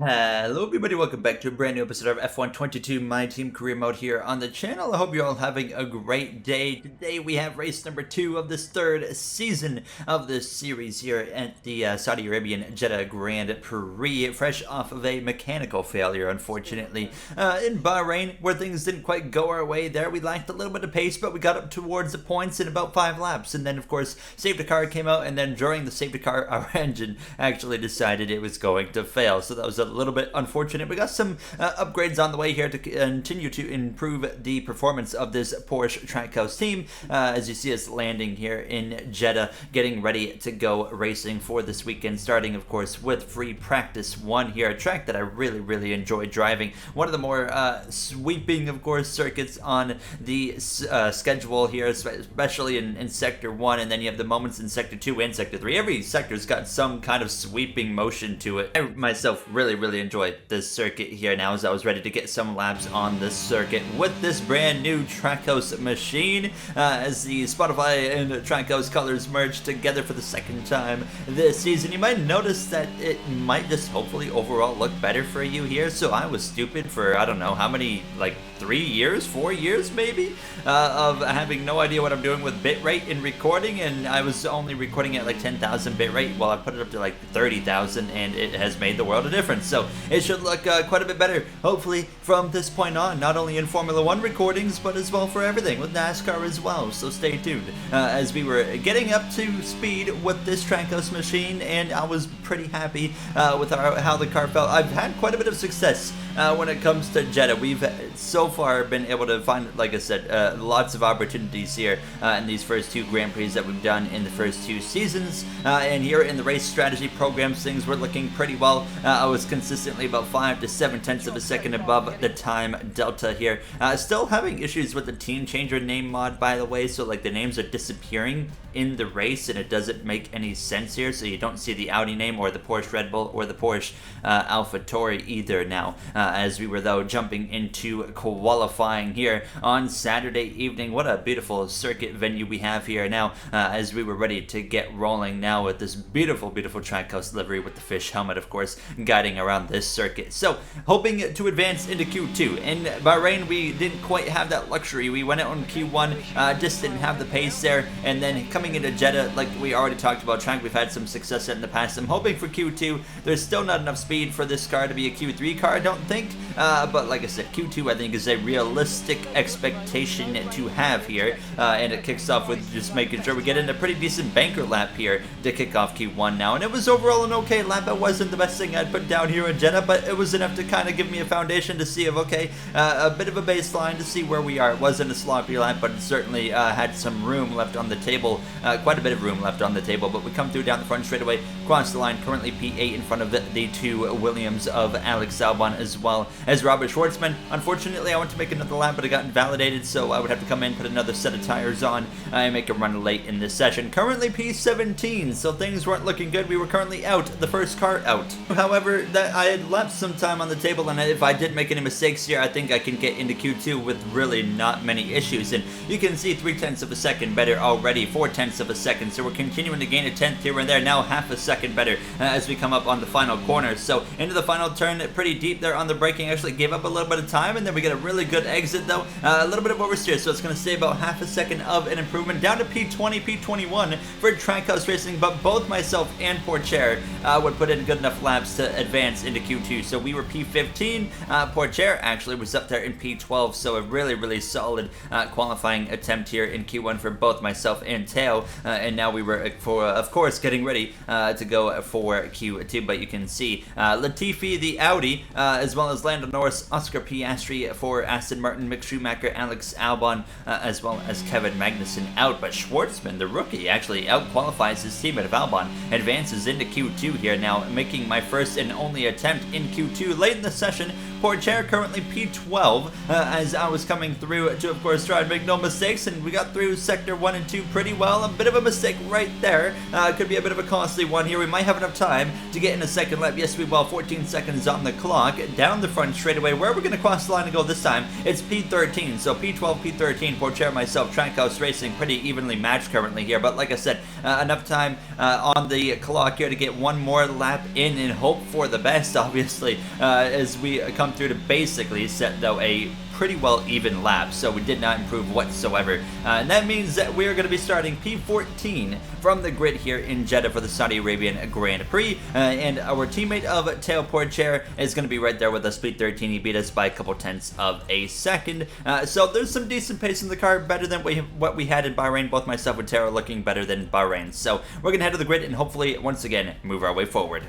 Hello everybody, welcome back to a brand new episode of F122 My Team Career Mode here on the channel. I hope you're all having a great day. Today we have race number 2 of this third season of this series here at the Saudi Arabian Jeddah Grand Prix, fresh off of a mechanical failure, unfortunately, in Bahrain, where things didn't quite go our way there. We lacked a little bit of pace, but we got up towards the points in about 5 laps, and then of course safety car came out, and then during the safety car our engine actually decided it was going to fail, so that was a little bit unfortunate. We got some upgrades on the way here to continue to improve the performance of this Porsche Trackhouse team. As you see us landing here in Jeddah, getting ready to go racing for this weekend, starting of course with free practice 1 here, a track that I really enjoy driving. One of the more sweeping, of course, circuits on the schedule here, especially in Sector 1, and then you have the moments in Sector 2 and Sector 3. Every sector's got some kind of sweeping motion to it. I myself really enjoy this circuit here now, as I was ready to get some laps on this circuit with this brand new Trackhouse machine, as the Spotify and Trackhouse colors merge together for the second time this season. You might notice that it might just hopefully overall look better for you here. So I was stupid for I don't know how many, like 4 years maybe, of having no idea what I'm doing with bitrate in recording, and I was only recording at like 10,000 bitrate. Well, I put it up to like 30,000, and it has made the world a difference. So it should look quite a bit better, hopefully, from this point on, not only in Formula 1 recordings, but as well for everything, with NASCAR as well. So stay tuned, as we were getting up to speed with this Trackhouse machine, and I was pretty happy with how the car felt. I've had quite a bit of success when it comes to Jeddah. We've so far been able to find, like I said, lots of opportunities here in these first 2 Grand Prix that we've done in the first 2 seasons, and here in the race strategy programs, things were looking pretty well. I was consistently about 5 to 7 tenths of a second above the time delta here. Still having issues with the team changer name mod, by the way, so like the names are disappearing in the race, and it doesn't make any sense here. So you don't see the Audi name or the Porsche Red Bull or the Porsche AlphaTauri either now, as we were though jumping into qualifying here on Saturday evening. What a beautiful circuit venue we have here now, as we were ready to get rolling now with this beautiful Trackhouse livery with the fish helmet, of course, guiding around this circuit. So hoping to advance into Q2. In Bahrain we didn't quite have that luxury. We went out on Q1, just didn't have the pace there, and then coming into Jeddah, like we already talked about, track we've had some success in the past. I'm hoping for Q2. There's still not enough speed for this car to be a Q3 car, I don't think, but like I said, Q2 I think is a realistic expectation to have here, and it kicks off with just making sure we get in a pretty decent banker lap here to kick off Q1 now. And it was overall an okay lap. It wasn't the best thing I'd put down here in Jeddah, but it was enough to kind of give me a foundation to see if, okay, a bit of a baseline to see where we are. It wasn't a sloppy lap, but it certainly had some room left on the table, quite a bit of room left on the table. But we come through down the front straightaway, cross the line, currently P8 in front of the 2 Williams of Alex Albon, as well as Robert Schwartzman. Unfortunately, I went to make another lap, but it got invalidated, so I would have to come in, put another set of tires on, and make a run late in this session. Currently P17, so things weren't looking good. We were currently out, the first car out. However, that I had left some time on the table, and if I did make any mistakes here, I think I can get into Q2 with really not many issues. And you can see 3 tenths of a second better already, 4 tenths of a second, so we're continuing to gain a tenth here and there, now half a second better as we come up on the final corner. So into the final turn, pretty deep there on the braking, actually gave up a little bit of time, and then we get a really good exit though, a little bit of oversteer, so it's going to stay about half a second of an improvement, down to P20, P21 for Trackhouse Racing. But both myself and Pourchaire would put in good enough laps to advance into Q2. So we were P15, Pourchaire actually was up there in P12, so a really solid qualifying attempt here in Q1 for both myself and Teo, and now we were, of course, getting ready to go for Q2. But you can see Latifi, the Audi, as well as Lando Norris, Oscar Piastri for Aston Martin, Mick Schumacher, Alex Albon, as well as Kevin Magnussen out. But Schwartzman, the rookie, actually out-qualifies his teammate of Albon, advances into Q2 here now, making my first and only attempt in Q2 late in the session. Pourchaire currently P12, as I was coming through to, of course, try and make no mistakes, and we got through Sector 1 and 2 pretty well. A bit of a mistake right there. Could be a bit of a costly one here. We might have enough time to get in a second lap. Yes, we will. 14 seconds on the clock. Down the front straightaway. Where are we going to cross the line and go this time? It's P13. So P12, P13, Pourchaire, myself, Trackhouse Racing, pretty evenly matched currently here. But like I said, enough time on the clock here to get one more lap in and hope for the best, obviously, as we come through to basically set, though, a pretty well even lap, so we did not improve whatsoever. And that means that we're going to be starting P14 from the grid here in Jeddah for the Saudi Arabian Grand Prix. And our teammate of Théo Pourchaire is going to be right there with us. P13, he beat us by a couple tenths of a second. So there's some decent pace in the car, better than what we had in Bahrain. Both myself and Théo looking better than Bahrain. So we're going to head to the grid and hopefully, once again, move our way forward.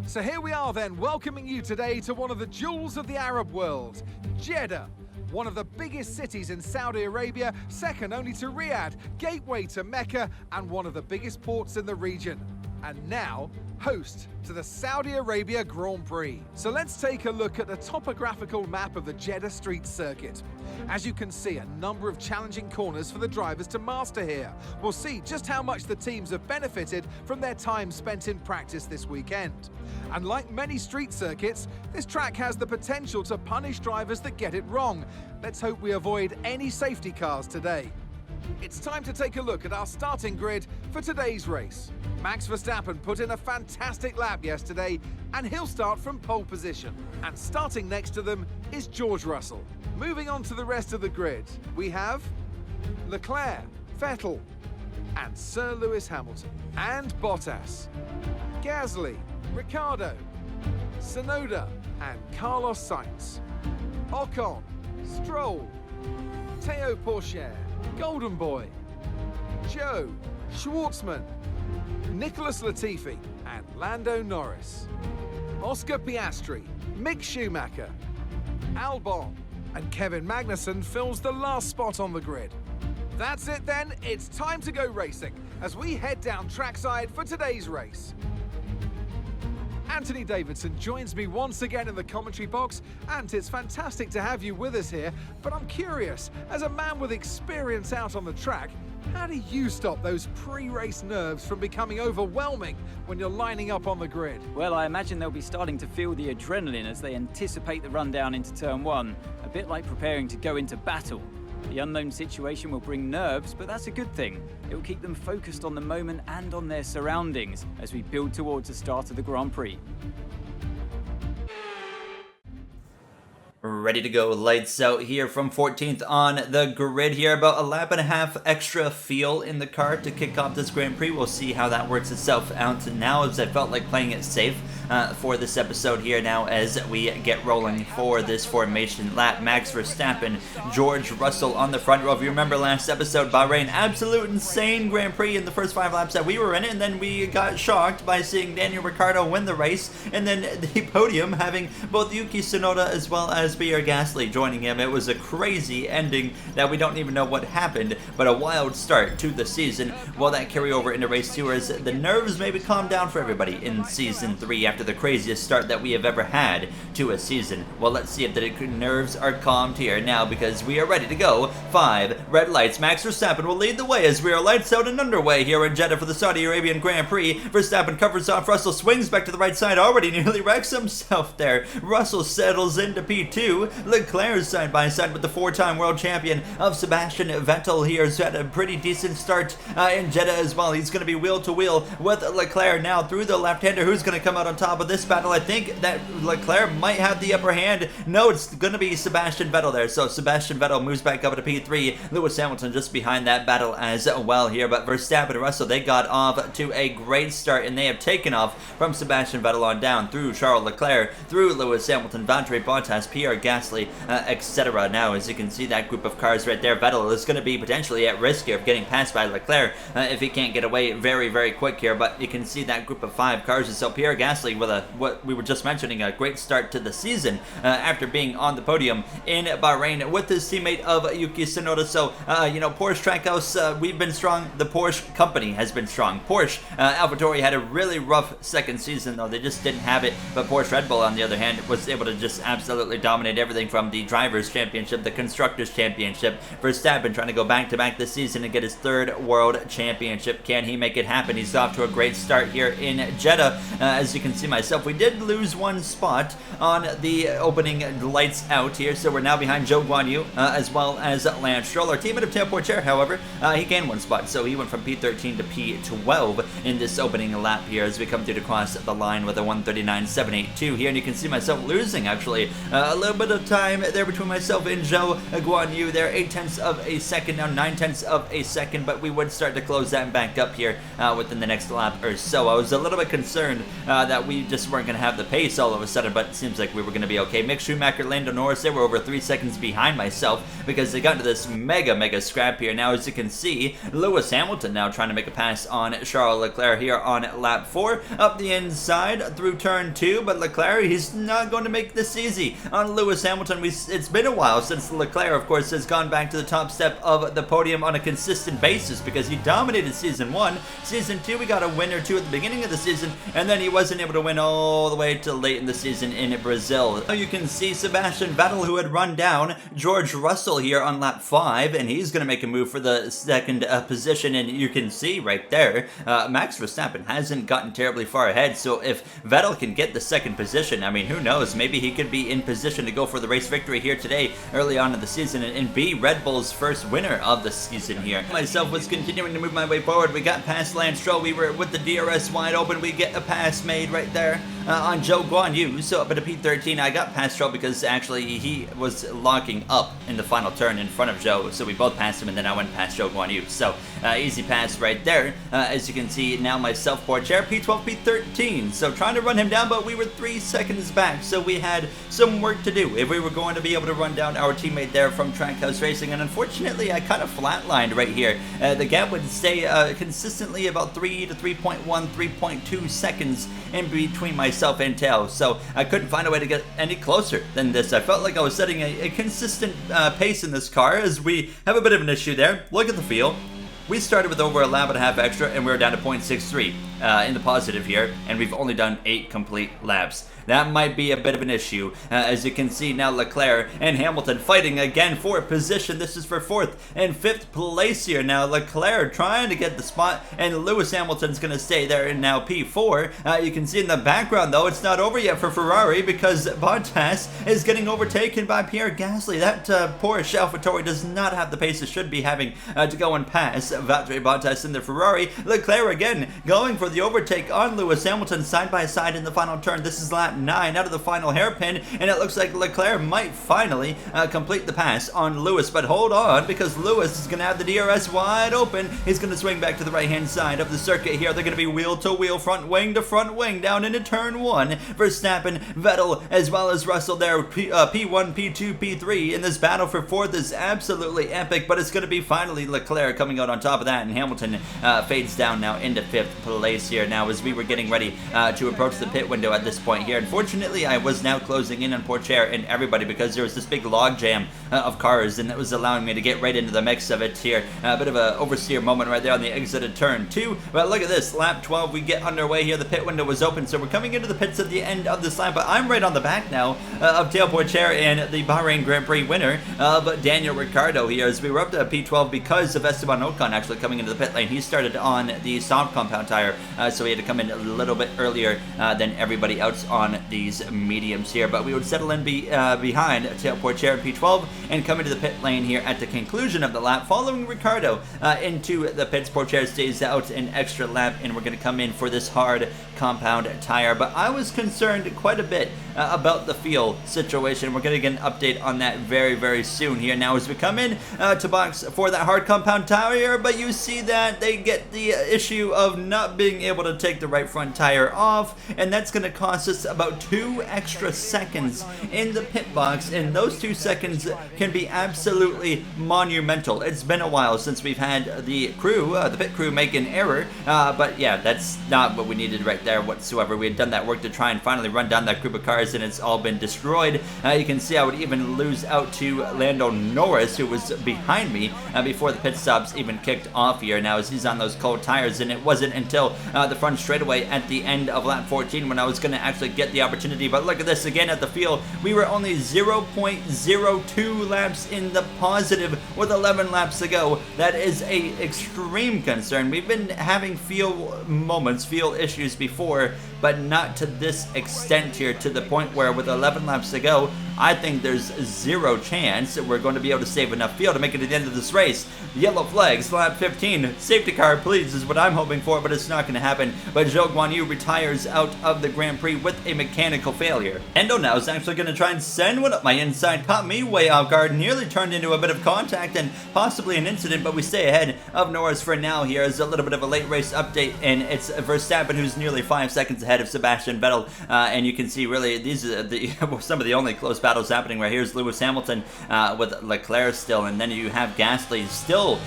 So here we are then, welcoming you today to one of the jewels of the Arab world, Jeddah. One of the biggest cities in Saudi Arabia, second only to Riyadh, gateway to Mecca, and one of the biggest ports in the region. And now, host to the Saudi Arabia Grand Prix. So let's take a look at the topographical map of the Jeddah Street Circuit. As you can see, a number of challenging corners for the drivers to master here. We'll see just how much the teams have benefited from their time spent in practice this weekend. And like many street circuits, this track has the potential to punish drivers that get it wrong. Let's hope we avoid any safety cars today. It's time to take a look at our starting grid for today's race. Max Verstappen put in a fantastic lap yesterday, and he'll start from pole position. And starting next to them is George Russell. Moving on to the rest of the grid, we have Leclerc, Vettel, and Sir Lewis Hamilton, and Bottas, Gasly, Ricciardo, Tsunoda, and Carlos Sainz, Ocon, Stroll, Théo Pourchaire, Golden Boy, Joe, Schwartzman, Nicholas Latifi, and Lando Norris, Oscar Piastri, Mick Schumacher, Albon, and Kevin Magnussen fills the last spot on the grid. That's it then, it's time to go racing as we head down trackside for today's race. Anthony Davidson joins me once again in the commentary box, and it's fantastic to have you with us here, but I'm curious, as a man with experience out on the track, how do you stop those pre-race nerves from becoming overwhelming when you're lining up on the grid? Well, I imagine they'll be starting to feel the adrenaline as they anticipate the run down into turn one, a bit like preparing to go into battle. The unknown situation will bring nerves, but that's a good thing. It will keep them focused on the moment and on their surroundings as we build towards the start of the Grand Prix. Ready to go, lights out here from 14th on the grid here. About a lap and a half extra fuel in the car to kick off this Grand Prix. We'll see how that works itself out now, as I felt like playing it safe for this episode here now as we get rolling for this formation lap. Max Verstappen, George Russell on the front row. If you remember last episode, Bahrain, absolute insane Grand Prix in the first 5 laps that we were in, and then we got shocked by seeing Daniel Ricciardo win the race, and then the podium having both Yuki Tsunoda as well as Pierre Gasly joining him. It was a crazy ending that we don't even know what happened, but a wild start to the season. Will that carry over into race 2 as the nerves maybe calm down for everybody in season 3 after the craziest start that we have ever had to a season? Well, let's see if the nerves are calmed here now, because we are ready to go. 5 red lights. Max Verstappen will lead the way as we are lights out and underway here in Jeddah for the Saudi Arabian Grand Prix. Verstappen covers off Russell, swings back to the right side, already nearly wrecks himself there. Russell settles into P2. Leclerc side by side with the 4-time world champion of Sebastian Vettel here, has had a pretty decent start in Jeddah as well. He's going to be wheel to wheel with Leclerc now through the left-hander. Who's going to come out on top of this battle? I think that Leclerc might have the upper hand. No, it's going to be Sebastian Vettel there. So Sebastian Vettel moves back up to P3. Lewis Hamilton just behind that battle as well here. But Verstappen and Russell, they got off to a great start, and they have taken off from Sebastian Vettel on down through Charles Leclerc, through Lewis Hamilton, Valtteri Bottas, Pierre Gasly, etc. Now, as you can see, that group of cars right there, Vettel is going to be potentially at risk here of getting passed by Leclerc if he can't get away very, very quick here. But you can see that group of 5 cars. So Pierre Gasly with what we were just mentioning, a great start to the season after being on the podium in Bahrain with his teammate of Yuki Tsunoda. So, you know, Porsche Trackhouse, we've been strong. The Porsche company has been strong. Porsche, AlphaTauri had a really rough second season, though. They just didn't have it. But Porsche Red Bull, on the other hand, was able to just absolutely dominate everything from the Drivers' Championship, the Constructors' Championship. Verstappen trying to go back-to-back this season and get his third World Championship. Can he make it happen? He's off to a great start here in Jeddah. As you can see myself, we did lose one spot on the opening lights out here, so we're now behind Zhou Guanyu as well as Lance Stroll. Our teammate of Théo Pourchaire, however, he gained one spot, so he went from P13 to P12 in this opening lap here as we come through to cross the line with a 1:39.782 here, and you can see myself losing actually a little bit of time there between myself and Zhou Guanyu there, 0.8 of a second, now 0.9 of a second, but we would start to close that back up here within the next lap or so. I was a little bit concerned that we just weren't going to have the pace all of a sudden, but it seems like we were going to be okay. Mick Schumacher, Lando Norris, they were over 3 seconds behind myself because they got into this mega scrap here. Now, as you can see, Lewis Hamilton now trying to make a pass on Charles Leclerc here on lap 4, up the inside through turn 2, but Leclerc, he's not going to make this easy on Lewis Hamilton. It's been a while since Leclerc, of course, has gone back to the top step of the podium on a consistent basis because he dominated season 1. Season 2, we got a win or two at the beginning of the season, and then he wasn't able to win all the way till late in the season in Brazil. Now you can see Sebastian Vettel, who had run down George Russell here on lap 5, and he's going to make a move for the second position, and you can see right there, Max Verstappen hasn't gotten terribly far ahead, so if Vettel can get the second position, I mean, who knows, maybe he could be in position to go for the race victory here today, early on in the season, and be Red Bull's first winner of the season here. Myself was continuing to move my way forward. We got past Lance Stroll. We were with the DRS wide open. We get a pass made right there on Zhou Guanyu. So up at a P13, I got past Stroll because actually he was locking up in the final turn in front of Zhou. So we both passed him, and then I went past Zhou Guanyu. So easy pass right there. As you can see now, myself, Pourchaire, P12, P13. So trying to run him down, but we were 3 seconds back. So we had some work to do if we were going to be able to run down our teammate there from Trackhouse Racing. And unfortunately, I kind of flatlined right here. The gap would stay consistently about 3 to 3.1, 3.2 seconds in between myself and Théo. So I couldn't find a way to get any closer than this. I felt like I was setting a consistent pace in this car as we have a bit of an issue there. Look at the field. We started with over a lap and a half extra, and we're down to 0.63 in the positive here, and we've only done 8 complete laps. That might be a bit of an issue. As you can see now, Leclerc and Hamilton fighting again for position. This is for 4th and 5th place here. Now Leclerc trying to get the spot, and Lewis Hamilton's going to stay there in now P4. You can see in the background, though, it's not over yet for Ferrari because Bottas is getting overtaken by Pierre Gasly. That Porsche AlphaTauri does not have the pace it should be having to go and pass Valtteri Bottas in the Ferrari. Leclerc again going for the overtake on Lewis Hamilton side by side in the final turn. This is lap 9 out of the final hairpin, and it looks like Leclerc might finally complete the pass on Lewis, but hold on, because Lewis is going to have the DRS wide open. He's going to swing back to the right-hand side of the circuit here. They're going to be wheel-to-wheel, front wing to front wing, down into turn 1. Verstappen, Vettel, as well as Russell there, P1, P2, P3, and this battle for 4th is absolutely epic, but it's going to be finally Leclerc coming out on top of that, and Hamilton fades down now into 5th place here. Now, as we were getting ready to approach the pit window at this point here, unfortunately, I was now closing in on Pourchaire and everybody because there was this big log jam of cars, and that was allowing me to get right into the mix of it here. A bit of a oversteer moment right there on the exit of turn 2. But look at this, lap 12, we get underway here. The pit window was open, so we're coming into the pits at the end of this lap, but I'm right on the back now of Théo Pourchaire and the Bahrain Grand Prix winner of Daniel Ricciardo here, as we were up to P12 because of Esteban Ocon actually coming into the pit lane. He started on the soft compound tire, so he had to come in a little bit earlier than everybody else on these mediums here, but we would settle in behind Théo Pourchaire in P12 and come into the pit lane here at the conclusion of the lap, following Ricciardo into the pits. Pourchaire stays out an extra lap, and we're going to come in for this hard compound tire, but I was concerned quite a bit about the fuel situation. We're going to get an update on that very soon here. Now, as we come in to box for that hard compound tire, but you see that they get the issue of not being being able to take the right front tire off, and that's going to cost us about 2 extra seconds in the pit box, and those 2 seconds can be absolutely monumental. It's been a while since we've had the crew, the pit crew, make an error, but yeah, that's not what we needed right there whatsoever. We had done that work to try and finally run down that group of cars, and it's all been destroyed. You can see I would even lose out to Lando Norris, who was behind me before the pit stops even kicked off here. Now, as he's on those cold tires, and it wasn't until the front straightaway at the end of lap 14 when I was going to actually get the opportunity. But look at this again at the field. We were only 0.02 laps in the positive with 11 laps to go. That is a extreme concern. We've been having fuel moments, fuel issues before, but not to this extent here, to the point where with 11 laps to go, I think there's zero chance that we're going to be able to save enough fuel to make it to the end of this race. Yellow flags, lap 15. Safety car, please, is what I'm hoping for, but it's not going to happen. But Zhou Guanyu retires out of the Grand Prix with a mechanical failure. Endo now is actually going to try and send one up my inside. Caught me way off guard, nearly turned into a bit of contact and possibly an incident, but we stay ahead of Norris for now here as a little bit of a late race update, and it's Verstappen who's nearly 5 seconds ahead of Sebastian Vettel, and you can see really these are some of the only close battles happening right here. Is Lewis Hamilton with Leclerc still, and then you have Gasly still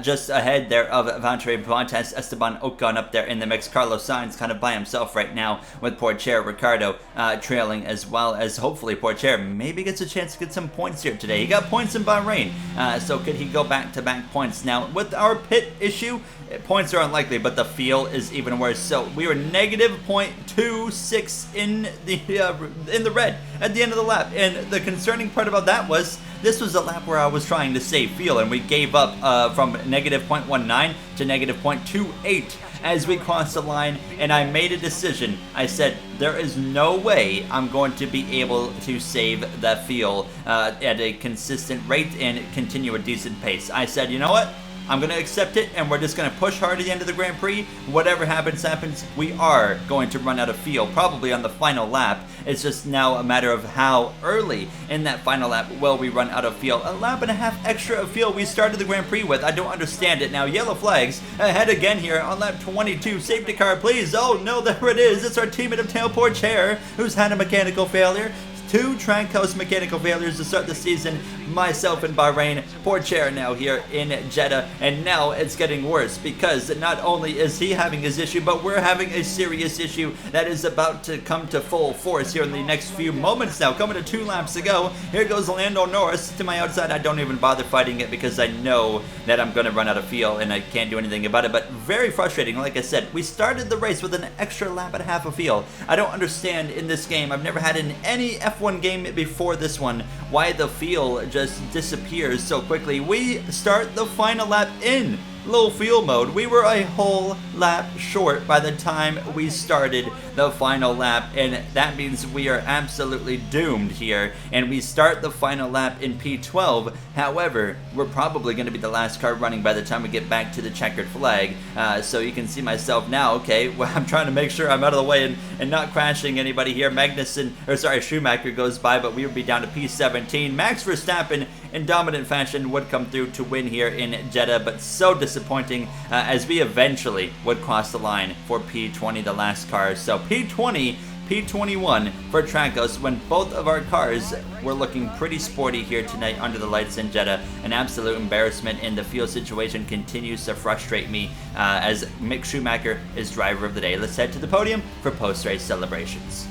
just ahead there of Valtteri Bottas. Esteban Ocon up there in the mix. Carlos Sainz kind of by himself right now with Pourchaire Ricardo trailing, as well as hopefully Pourchaire maybe gets a chance to get some points here today. He got points in Bahrain, so could he go back-to-back points? Now with our pit issue, points are unlikely, but the feel is even worse. So we were negative 0.26 in the red at the end of the lap, and the concerning part about that was this was a lap where I was trying to save fuel, and we gave up from negative 0.19 to negative 0.28 as we crossed the line, and I made a decision. I said, there is no way I'm going to be able to save that fuel at a consistent rate and continue a decent pace. I said, you know what? I'm going to accept it, and we're just going to push hard at the end of the Grand Prix. Whatever happens, happens. We are going to run out of fuel, probably on the final lap. It's just now a matter of how early in that final lap will we run out of fuel. A lap and a half extra of fuel we started the Grand Prix with. I don't understand it. Now, yellow flags ahead again here on lap 22. Safety car, please. Oh, no, there it is. It's our teammate of Théo Pourchaire, who's had a mechanical failure. 2 Trackhouse mechanical failures to start the season, myself in Bahrain, Pourchaire now here in Jeddah, and now it's getting worse because not only is he having his issue, but we're having a serious issue that is about to come to full force here in the next few moments now. Coming to 2 laps to go, here goes Lando Norris to my outside. I don't even bother fighting it because I know that I'm going to run out of fuel and I can't do anything about it, but very frustrating. Like I said, we started the race with an extra lap and a half of fuel. I don't understand in this game, I've never had in any F1 game before this one, why the fuel just disappears so quickly. We start the final lap in low fuel mode. We were a whole lap short by the time we started the final lap, and that means we are absolutely doomed here, and we start the final lap in P12. However, we're probably going to be the last car running by the time we get back to the checkered flag, so you can see myself now. Okay, well, I'm trying to make sure I'm out of the way and not crashing anybody here. Schumacher goes by, but we would be down to P17. Max Verstappen in dominant fashion would come through to win here in Jeddah, but so disappointing as we eventually would cross the line for P20, the last car. So P20, P21 for Trackhouse, when both of our cars were looking pretty sporty here tonight under the lights in Jeddah. An absolute embarrassment, and the fuel situation continues to frustrate me as Mick Schumacher is driver of the day. Let's head to the podium for post-race celebrations.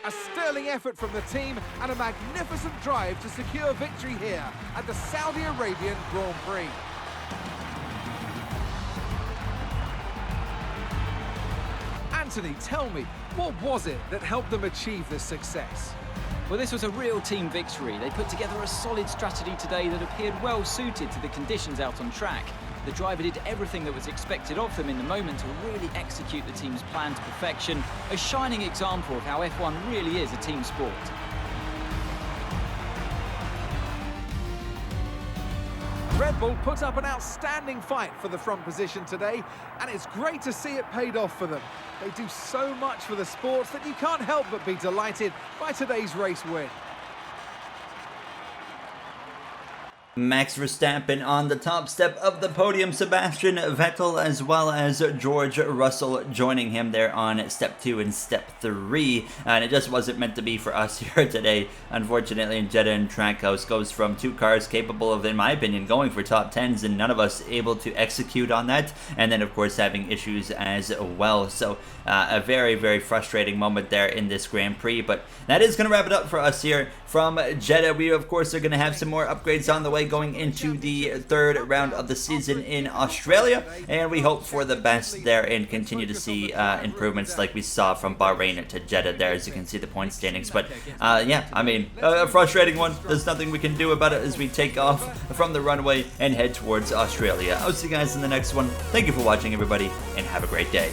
A sterling effort from the team and a magnificent drive to secure victory here at the Saudi Arabian Grand Prix. Anthony, tell me, what was it that helped them achieve this success? Well, this was a real team victory. They put together a solid strategy today that appeared well suited to the conditions out on track. The driver did everything that was expected of them in the moment to really execute the team's plan to perfection. A shining example of how F1 really is a team sport. Red Bull put up an outstanding fight for the front position today, and it's great to see it paid off for them. They do so much for the sport that you can't help but be delighted by today's race win. Max Verstappen on the top step of the podium, Sebastian Vettel as well as George Russell joining him there on step 2 and step 3, and it just wasn't meant to be for us here today, unfortunately. In Jeddah and Trackhouse goes from 2 cars capable of, in my opinion, going for top 10s, and none of us able to execute on that, and then of course having issues as well. So a very, very frustrating moment there in this Grand Prix, but that is going to wrap it up for us here from Jeddah. We of course are going to have some more upgrades on the way going into the 3rd round of the season in Australia, and we hope for the best there and continue to see improvements like we saw from Bahrain to Jeddah there, as you can see the point standings. But yeah, I mean, a frustrating one. There's nothing we can do about it as we take off from the runway and head towards Australia. I'll see you guys in the next one. Thank you for watching, everybody, and have a great day.